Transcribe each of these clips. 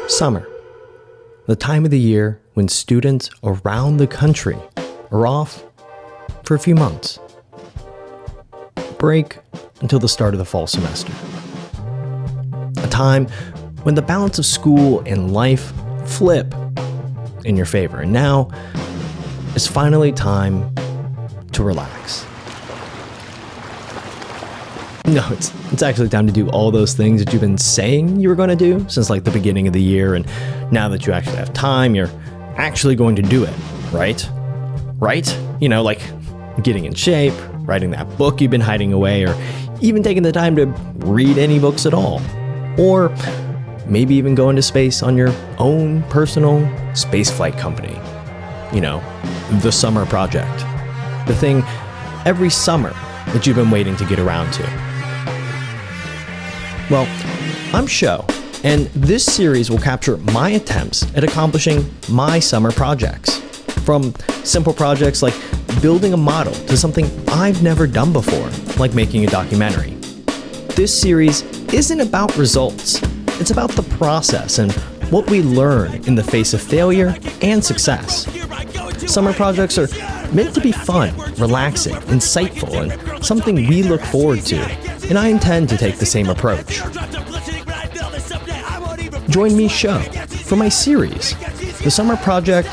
Summer, the time of the year when students around the country are off for a few months. Break until the start of the fall semester. A time when the balance of school and life flip in your favor. And now it's finally time to relax. No, it's actually time to do all those things that you've been saying you were going to do since like the beginning of the year, and now that you actually have time, you're actually going to do it, right? Right? You know, like getting in shape, writing that book you've been hiding away, or even taking the time to read any books at all. Or maybe even going to space on your own personal spaceflight company. You know, the summer project. The thing every summer that you've been waiting to get around to. Well, I'm Sho, and this series will capture my attempts at accomplishing my summer projects. From simple projects like building a model to something I've never done before, like making a documentary. This series isn't about results. It's about the process and what we learn in the face of failure and success. Summer projects are meant to be fun, relaxing, insightful, and something we look forward to, and I intend to take the same approach. Join me, Sho, for my series, The Summer Project.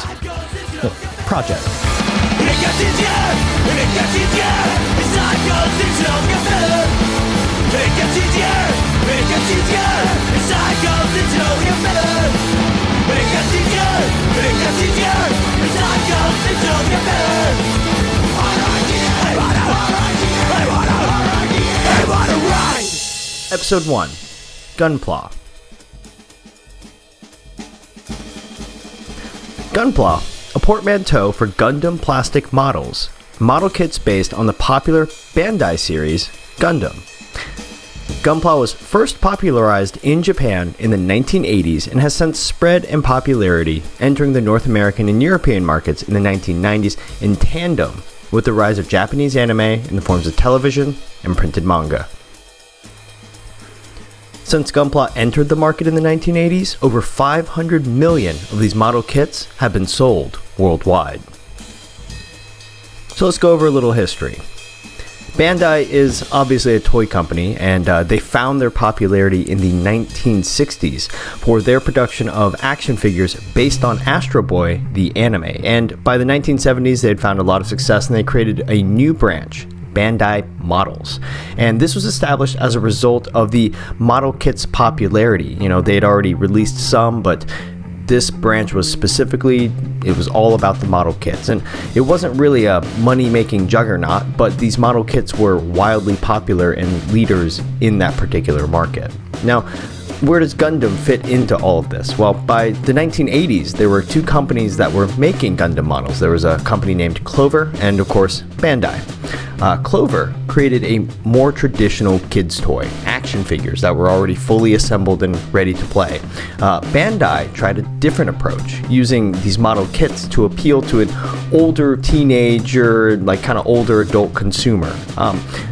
Episode 1, Gunpla. Gunpla, a portmanteau for Gundam plastic models, model kits based on the popular Bandai series, Gundam. Gunpla was first popularized in Japan in the 1980s and has since spread in popularity, entering the North American and European markets in the 1990s in tandem with the rise of Japanese anime in the forms of television and printed manga. Since Gunpla entered the market in the 1980s, over 500 million of these model kits have been sold worldwide. So let's go over a little history. Bandai is obviously a toy company, and they found their popularity in the 1960s for their production of action figures based on Astro Boy, the anime. And by the 1970s, they had found a lot of success, and they created a new branch, Bandai Models. And this was established as a result of the model kit's popularity. You know, they had already released some, but this branch was specifically, it was all about the model kits. And it wasn't really a money-making juggernaut, but these model kits were wildly popular and leaders in that particular market. Now, where does Gundam fit into all of this? Well, by the 1980s, there were two companies that were making Gundam models. There was a company named Clover and, of course, Bandai. Clover created a more traditional kids' toy, action figures that were already fully assembled and ready to play. Bandai tried a different approach, using these model kits to appeal to an older teenager, like kind of older adult consumer.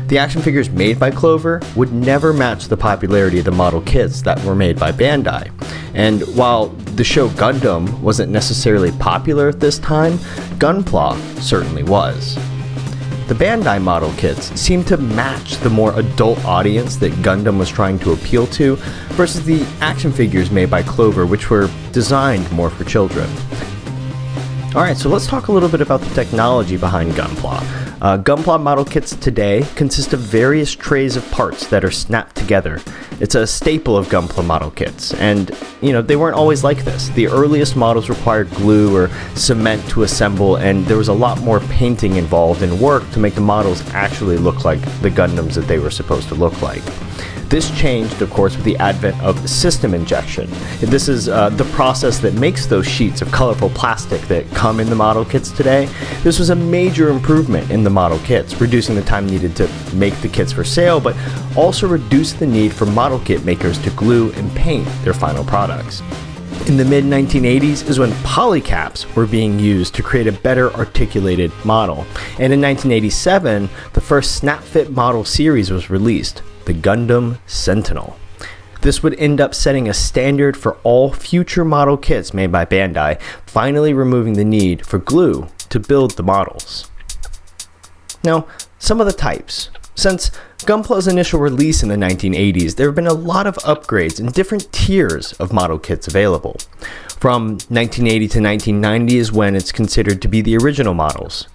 The action figures made by Clover would never match the popularity of the model kits that were made by Bandai. And while the show Gundam wasn't necessarily popular at this time, Gunpla certainly was. The Bandai model kits seemed to match the more adult audience that Gundam was trying to appeal to versus the action figures made by Clover, which were designed more for children. Alright, so let's talk a little bit about the technology behind Gunpla. Gunpla model kits today consist of various trays of parts that are snapped together. It's a staple of Gunpla model kits, and they weren't always like this. The earliest models required glue or cement to assemble, and there was a lot more painting involved and work to make the models actually look like the Gundams that they were supposed to look like. This changed, of course, with the advent of system injection. This is the process that makes those sheets of colorful plastic that come in the model kits today. This was a major improvement in the model kits, reducing the time needed to make the kits for sale, but also reduced the need for model kit makers to glue and paint their final products. In the mid-1980s is when polycaps were being used to create a better articulated model. And in 1987, the first snap-fit model series was released, the Gundam Sentinel. This would end up setting a standard for all future model kits made by Bandai, finally removing the need for glue to build the models. Now, some of the types. Since Gunpla's initial release in the 1980s, there have been a lot of upgrades and different tiers of model kits available. From 1980 to 1990 is when it's considered to be the original models.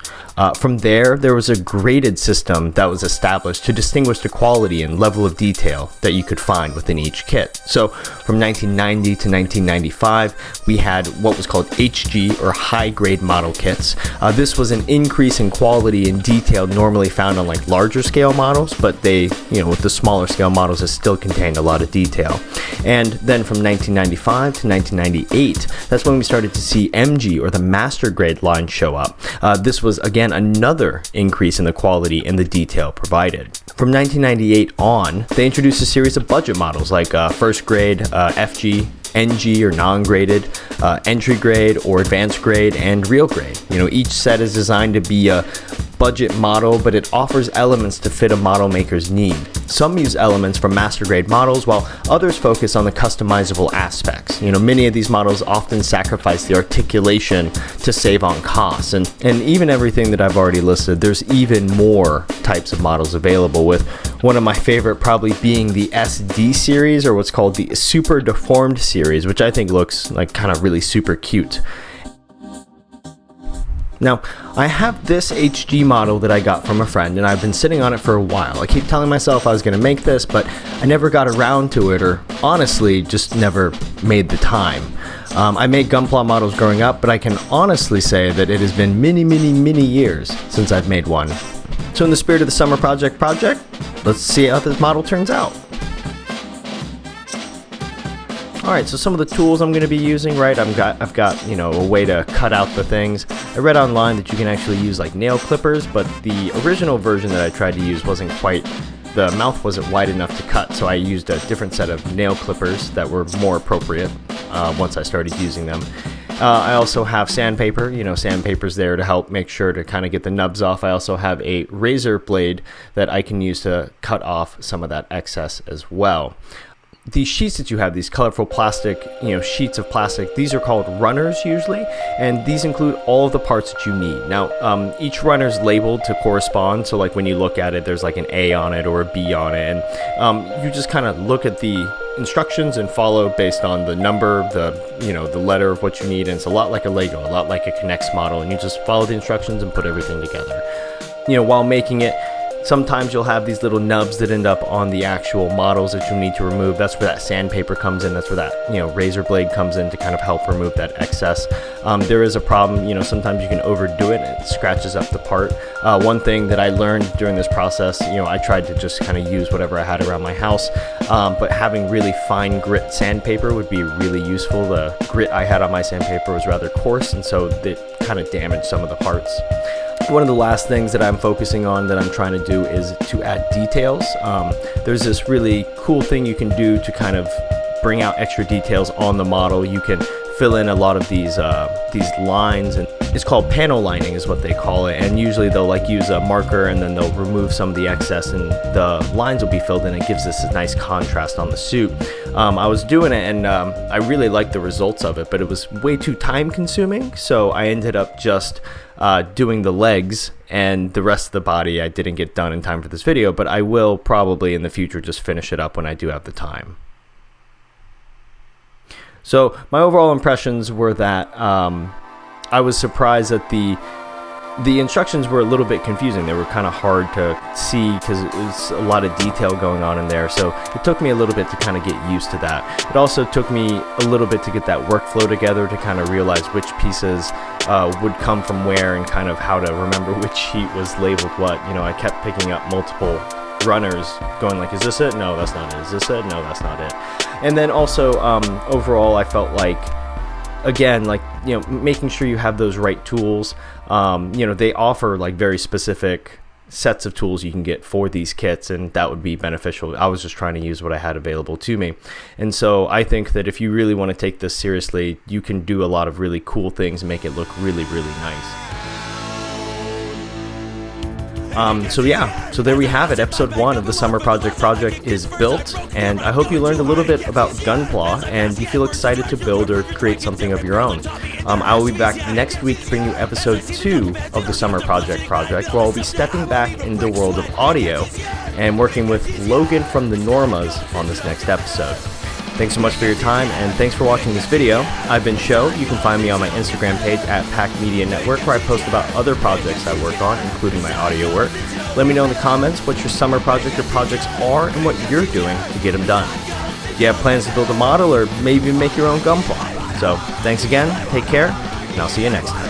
From there was a graded system that was established to distinguish the quality and level of detail that you could find within each kit. So from 1990 to 1995, we had what was called HG, or high grade model kits. This was an increase in quality and detail normally found on like larger scale models, but they, with the smaller scale models, it still contained a lot of detail. And then from 1995 to 1998, that's when we started to see MG, or the master grade line, show up. This was again another increase in the quality and the detail provided. From 1998 on, they introduced a series of budget models like first grade, FG, NG or non-graded, entry grade or advanced grade, and real grade. Each set is designed to be a budget model, but it offers elements to fit a model maker's need. Some use elements from master grade models, while others focus on the customizable aspects. Many of these models often sacrifice the articulation to save on costs, and even everything that I've already listed, there's even more types of models available, with one of my favorite probably being the SD series, or what's called the super deformed series, which I think looks like kind of really super cute. Now, I have this HG model that I got from a friend, and I've been sitting on it for a while. I keep telling myself I was going to make this, but I never got around to it, or honestly, just never made the time. I made Gunpla models growing up, but I can honestly say that it has been many years since I've made one. So in the spirit of the summer project, let's see how this model turns out. Alright, so some of the tools I'm going to be using, right, I've got a way to cut out the things. I read online that you can actually use like nail clippers, but the original version that I tried to use wasn't quite, the mouth wasn't wide enough to cut, so I used a different set of nail clippers that were more appropriate once I started using them. I also have sandpaper. Sandpaper's there to help make sure to kind of get the nubs off. I also have a razor blade that I can use to cut off some of that excess as well. These sheets that you have, these colorful plastic, sheets of plastic, these are called runners usually, and these include all of the parts that you need. Now, each runner is labeled to correspond, so like when you look at it, there's like an A on it or a B on it, and you just kind of look at the instructions and follow based on the number, the letter of what you need, and it's a lot like a Lego, a lot like a Connects model, and you just follow the instructions and put everything together. While making it, sometimes you'll have these little nubs that end up on the actual models that you need to remove. That's where that sandpaper comes in. That's where that razor blade comes in to kind of help remove that excess. There is a problem, sometimes you can overdo it and it scratches up the part. One thing that I learned during this process, I tried to just kind of use whatever I had around my house, but having really fine grit sandpaper would be really useful. The grit I had on my sandpaper was rather coarse, and so it kind of damaged some of the parts. One of the last things that I'm focusing on, that I'm trying to do, is to add details. There's this really cool thing you can do to kind of bring out extra details on the model. You can fill in a lot of these lines, and it's called panel lining is what they call it, and usually they'll use a marker and then they'll remove some of the excess and the lines will be filled in. It gives this a nice contrast on the suit. I was doing it and I really liked the results of it, but it was way too time consuming, so I ended up just doing the legs, and the rest of the body I didn't get done in time for this video, but I will probably in the future just finish it up when I do have the time. So my overall impressions were that I was surprised that the instructions were a little bit confusing. They were kind of hard to see because it was a lot of detail going on in there. So it took me a little bit to kind of get used to that. It also took me a little bit to get that workflow together, to kind of realize which pieces would come from where, and kind of how to remember which sheet was labeled what. I kept picking up multiple runners going like, is this it? No, that's not it. Is this it? No, that's not it. And then also overall I felt like, again, making sure you have those right tools. They offer very specific sets of tools you can get for these kits, and that would be beneficial. I was just trying to use what I had available to me. And so I think that if you really want to take this seriously, you can do a lot of really cool things and make it look really nice. So there we have it. Episode 1 of the Summer Project is built, and I hope you learned a little bit about Gunpla and you feel excited to build or create something of your own. I will be back next week to bring you episode 2 of the Summer Project, where I'll be stepping back into the world of audio and working with Logan from the Normas on this next episode. Thanks so much for your time, and thanks for watching this video. I've been Sho. You can find me on my Instagram page at Pack Media Network, where I post about other projects I work on, including my audio work. Let me know in the comments what your summer project or projects are and what you're doing to get them done. Do you have plans to build a model or maybe make your own Gunpla? So thanks again, take care, and I'll see you next time.